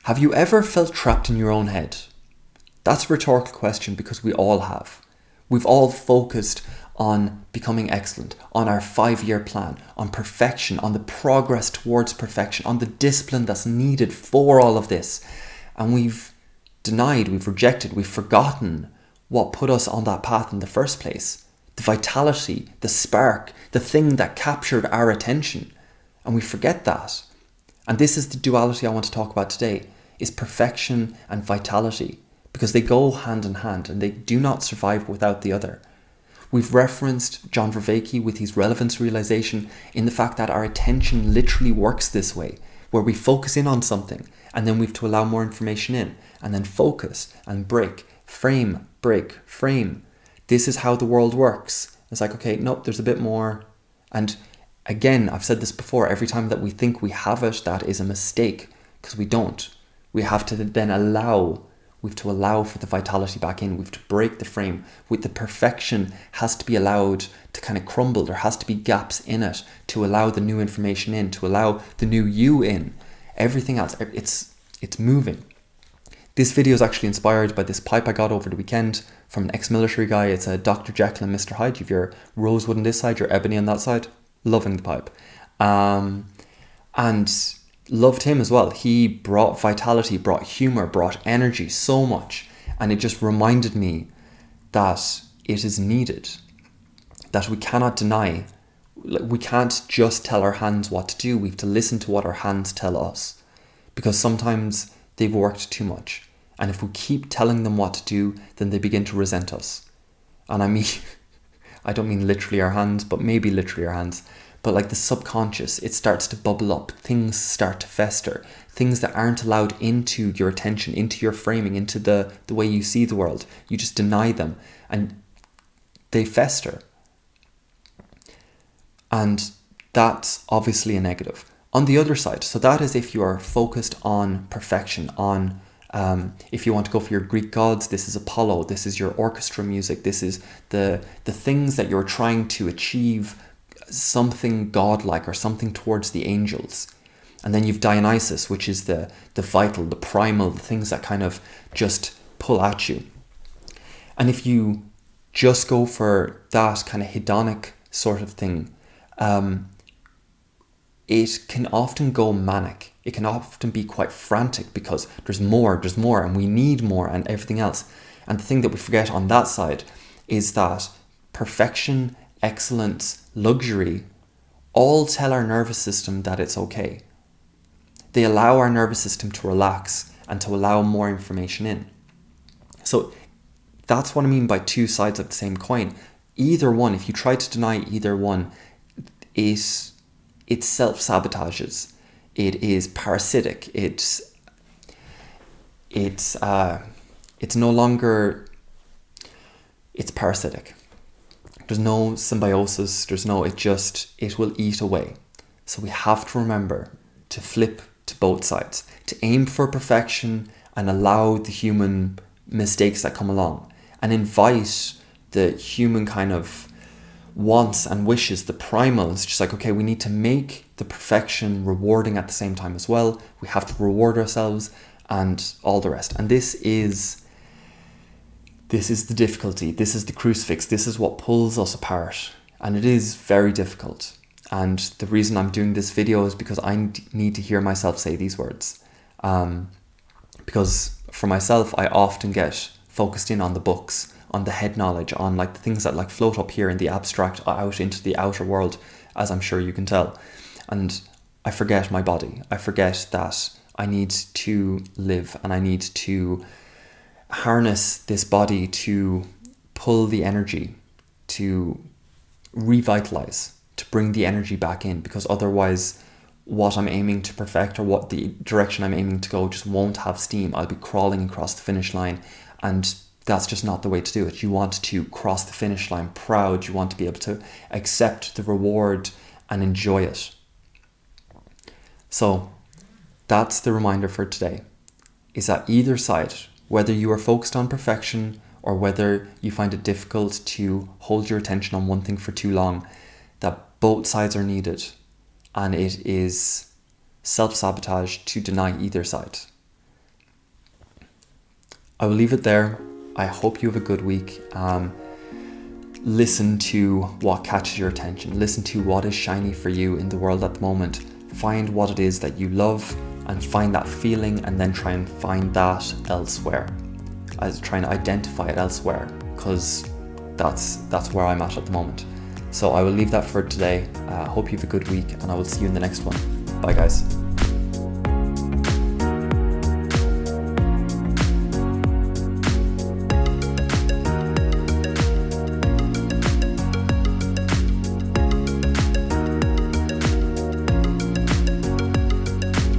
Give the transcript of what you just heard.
Have you ever felt trapped in your own head? That's a rhetorical question because we all have. We've all focused on becoming excellent, on our 5-year plan, on perfection, on the progress towards perfection, on the discipline that's needed for all of this. And we've denied, we've rejected, we've forgotten what put us on that path in the first place. The vitality, the spark, the thing that captured our attention. And we forget that. And this is the duality I want to talk about today, is perfection and vitality, because they go hand in hand and they do not survive without the other. We've referenced John Vervaeke with his relevance realization in the fact that our attention literally works this way, where we focus in on something and then we have to allow more information in, and then focus and break, frame, break, frame. This is how the world works. It's like, okay, nope, there's a bit more. And again, I've said this before, every time that we think we have it, that is a mistake, because we don't. We have to then allow for the vitality back in. We have to break the frame. With the perfection has to be allowed to kind of crumble. There has to be gaps in it to allow the new information in, to allow the new you in. Everything else, it's moving. This video is actually inspired by this pipe I got over the weekend from an ex-military guy. It's a Dr. Jekyll and Mr. Hyde. You've your rosewood on this side, your ebony on that side. Loving the pipe. And loved him as well. He brought vitality, brought humor, brought energy, so much. And it just reminded me that it is needed, that we cannot deny. We can't just tell our hands what to do. We have to listen to what our hands tell us, because sometimes they've worked too much. And if we keep telling them what to do, then they begin to resent us. And I mean, I don't mean literally our hands, but maybe literally our hands. But like the subconscious, it starts to bubble up. Things start to fester. Things that aren't allowed into your attention, into your framing, into the way you see the world. You just deny them and they fester. And that's obviously a negative. On the other side, so that is if you are focused on perfection, on if you want to go for your Greek gods, this is Apollo, this is your orchestra music, this is the things that you're trying to achieve, something godlike or something towards the angels. And then you've Dionysus, which is the vital, the primal, the things that kind of just pull at you. And if you just go for that kind of hedonic sort of thing, it can often go manic. It can often be quite frantic because there's more, and we need more and everything else. And the thing that we forget on that side is that perfection, excellence, luxury, all tell our nervous system that it's okay. They allow our nervous system to relax and to allow more information in. So that's what I mean by two sides of the same coin. Either one, if you try to deny either one, it self-sabotages. It is parasitic. It's no longer, it's parasitic. There's no symbiosis, it will eat away. So we have to remember to flip to both sides, to aim for perfection and allow the human mistakes that come along, and invite the human kind of wants and wishes, the primal. It's just like, okay, we need to make the perfection rewarding at the same time as well. We have to reward ourselves and all the rest. And this is the difficulty. This is the crucifix. This is what pulls us apart. And it is very difficult. And the reason I'm doing this video is because I need to hear myself say these words. Because for myself, I often get focused in on the books, on the head knowledge, on like the things that like float up here in the abstract out into the outer world, as I'm sure you can tell. And I forget my body. I forget that I need to live and I need to harness this body to pull the energy, to revitalize, to bring the energy back in, because otherwise what I'm aiming to perfect or what the direction I'm aiming to go just won't have steam. I'll be crawling across the finish line, and that's just not the way to do it. You want to cross the finish line proud. You want to be able to accept the reward and enjoy it. So that's the reminder for today, is that either side, whether you are focused on perfection or whether you find it difficult to hold your attention on one thing for too long, that both sides are needed, and it is self-sabotage to deny either side. I will leave it there. I hope you have a good week. Listen to what catches your attention. Listen to what is shiny for you in the world at the moment. Find what it is that you love and find that feeling, and then try and find that elsewhere. I was trying to identify it elsewhere, because that's where I'm at the moment. So I will leave that for today. Hope you have a good week, and I will see you in the next one. Bye guys.